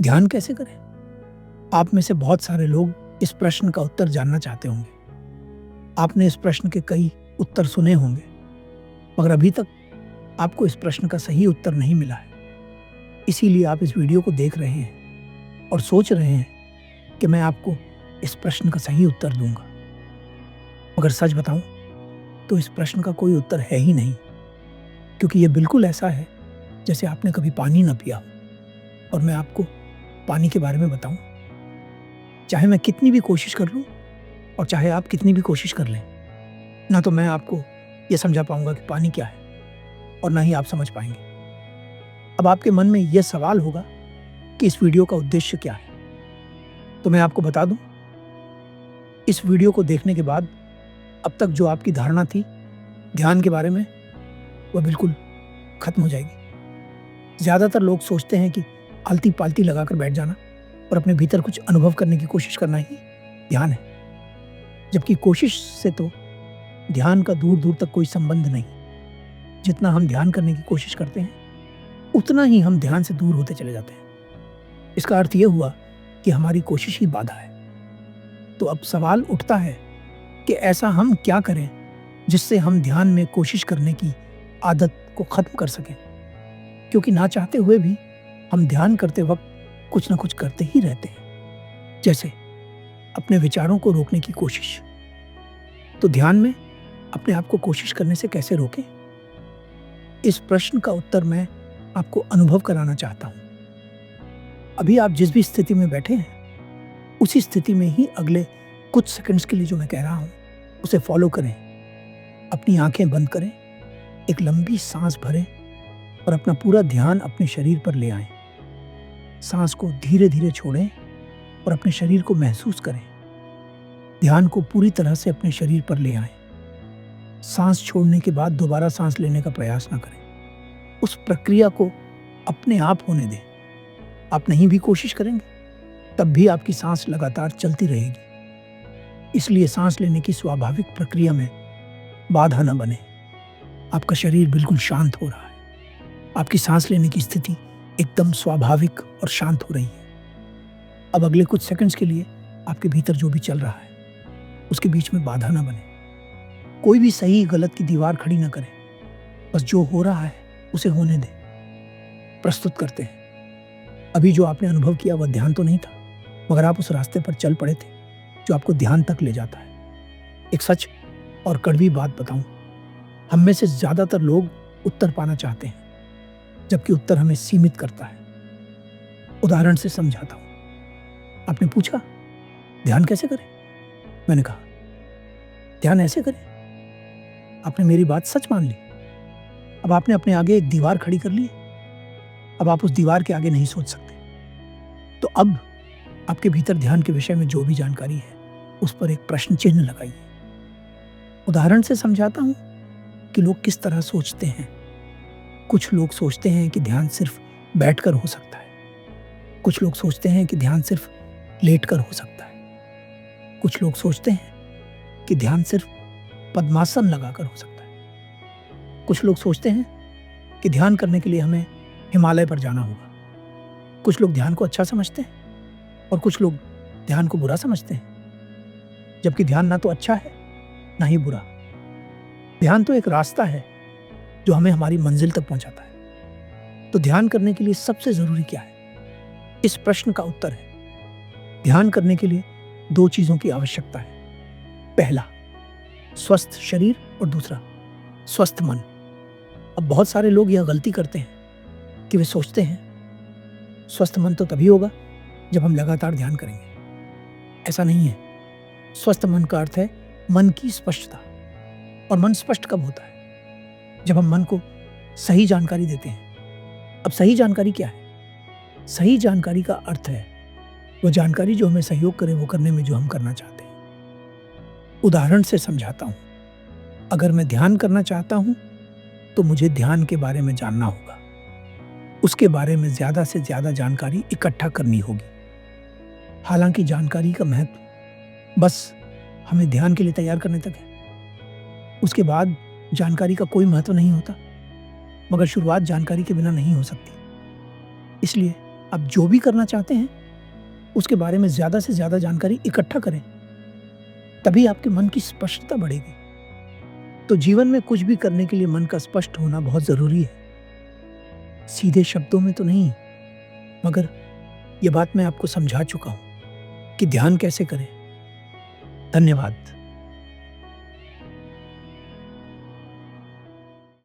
ध्यान कैसे करें? आप में से बहुत सारे लोग इस प्रश्न का उत्तर जानना चाहते होंगे। आपने इस प्रश्न के कई उत्तर सुने होंगे, मगर अभी तक आपको इस प्रश्न का सही उत्तर नहीं मिला है। इसीलिए आप इस वीडियो को देख रहे हैं और सोच रहे हैं कि मैं आपको इस प्रश्न का सही उत्तर दूंगा। मगर सच बताऊं तो इस प्रश्न का कोई उत्तर है ही नहीं, क्योंकि ये बिल्कुल ऐसा है जैसे आपने कभी पानी न पिया हो और मैं आपको पानी के बारे में बताऊं। चाहे मैं कितनी भी कोशिश कर लूं और चाहे आप कितनी भी कोशिश कर लें, ना तो मैं आपको ये समझा पाऊंगा कि पानी क्या है और ना ही आप समझ पाएंगे। अब आपके मन में यह सवाल होगा कि इस वीडियो का उद्देश्य क्या है। तो मैं आपको बता दूं, इस वीडियो को देखने के बाद अब तक जो आपकी धारणा थी ध्यान के बारे में, वह बिल्कुल खत्म हो जाएगी। ज़्यादातर लोग सोचते हैं कि आलती पालती लगाकर बैठ जाना और अपने भीतर कुछ अनुभव करने की कोशिश करना ही ध्यान है, जबकि कोशिश से तो ध्यान का दूर दूर तक कोई संबंध नहीं। जितना हम ध्यान करने की कोशिश करते हैं उतना ही हम ध्यान से दूर होते चले जाते हैं। इसका अर्थ यह हुआ कि हमारी कोशिश ही बाधा है। तो अब सवाल उठता है कि ऐसा हम क्या करें जिससे हम ध्यान में कोशिश करने की आदत को खत्म कर सकें, क्योंकि ना चाहते हुए भी हम ध्यान करते वक्त कुछ ना कुछ करते ही रहते हैं, जैसे अपने विचारों को रोकने की कोशिश। तो ध्यान में अपने आप को कोशिश करने से कैसे रोकें? इस प्रश्न का उत्तर मैं आपको अनुभव कराना चाहता हूं। अभी आप जिस भी स्थिति में बैठे हैं उसी स्थिति में ही अगले कुछ सेकंड्स के लिए जो मैं कह रहा हूं उसे फॉलो करें। अपनी आंखें बंद करें, एक लंबी सांस भरें और अपना पूरा ध्यान अपने शरीर पर ले आएं। सांस को धीरे धीरे छोड़ें और अपने शरीर को महसूस करें। ध्यान को पूरी तरह से अपने शरीर पर ले आएं। सांस छोड़ने के बाद दोबारा सांस लेने का प्रयास ना करें। उस प्रक्रिया को अपने आप होने दें। आप नहीं भी कोशिश करेंगे तब भी आपकी सांस लगातार चलती रहेगी। इसलिए सांस लेने की स्वाभाविक प्रक्रिया में बाधा न बने। आपका शरीर बिल्कुल शांत हो रहा है। आपकी सांस लेने की स्थिति एकदम स्वाभाविक और शांत हो रही है। अब अगले कुछ सेकंड्स के लिए आपके भीतर जो भी चल रहा है उसके बीच में बाधा ना बने। कोई भी सही गलत की दीवार खड़ी ना करें। बस जो हो रहा है उसे होने दें। प्रस्तुत करते हैं। अभी जो आपने अनुभव किया वह ध्यान तो नहीं था, मगर आप उस रास्ते पर चल पड़े थे जो आपको ध्यान तक ले जाता है। एक सच और कड़वी बात बताऊं, हम में से ज्यादातर लोग उत्तर पाना चाहते हैं, जबकि उत्तर हमें सीमित करता है। उदाहरण से समझाता हूं। आपने पूछा ध्यान कैसे करें? मैंने कहा ध्यान ऐसे करें। आपने मेरी बात सच मान ली। अब आपने अपने आगे एक दीवार खड़ी कर ली। अब आप उस दीवार के आगे नहीं सोच सकते। तो अब आपके भीतर ध्यान के विषय में जो भी जानकारी है उस पर एक प्रश्न चिन्ह लगाइए। उदाहरण से समझाता हूं कि लोग किस तरह सोचते हैं। कुछ लोग सोचते हैं कि ध्यान सिर्फ बैठकर हो सकता है। कुछ लोग सोचते हैं कि ध्यान सिर्फ लेटकर हो सकता है। कुछ लोग सोचते हैं कि ध्यान सिर्फ पद्मासन लगाकर हो सकता है। कुछ लोग सोचते हैं कि ध्यान करने के लिए हमें हिमालय पर जाना होगा। कुछ लोग ध्यान को अच्छा समझते हैं और कुछ लोग ध्यान को बुरा समझते हैं, जबकि ध्यान ना तो अच्छा है ना ही बुरा। ध्यान तो एक रास्ता है जो हमें हमारी मंजिल तक पहुंचाता है। तो ध्यान करने के लिए सबसे जरूरी क्या है? इस प्रश्न का उत्तर है ध्यान करने के लिए दो चीजों की आवश्यकता है। पहला, स्वस्थ शरीर और दूसरा, स्वस्थ मन। अब बहुत सारे लोग यह गलती करते हैं कि वे सोचते हैं स्वस्थ मन तो तभी होगा जब हम लगातार ध्यान करेंगे। ऐसा नहीं है। स्वस्थ मन का अर्थ है मन की स्पष्टता। और मन स्पष्ट कब होता है? जब हम मन को सही जानकारी देते हैं। अब सही जानकारी क्या है? सही जानकारी का अर्थ है वो जानकारी जो हमें सहयोग करे वो करने में जो हम करना चाहते हैं। उदाहरण से समझाता हूं। अगर मैं ध्यान करना चाहता हूं तो मुझे ध्यान के बारे में जानना होगा। उसके बारे में ज्यादा से ज्यादा जानकारी इकट्ठा करनी होगी। हालांकि जानकारी का महत्व बस हमें ध्यान के लिए तैयार करने तक है। उसके बाद जानकारी का कोई महत्व नहीं होता, मगर शुरुआत जानकारी के बिना नहीं हो सकती। इसलिए आप जो भी करना चाहते हैं उसके बारे में ज़्यादा से ज़्यादा जानकारी इकट्ठा करें, तभी आपके मन की स्पष्टता बढ़ेगी। तो जीवन में कुछ भी करने के लिए मन का स्पष्ट होना बहुत ज़रूरी है। सीधे शब्दों में तो नहीं, मगर ये बात मैं आपको समझा चुका हूँ कि ध्यान कैसे करें। धन्यवाद।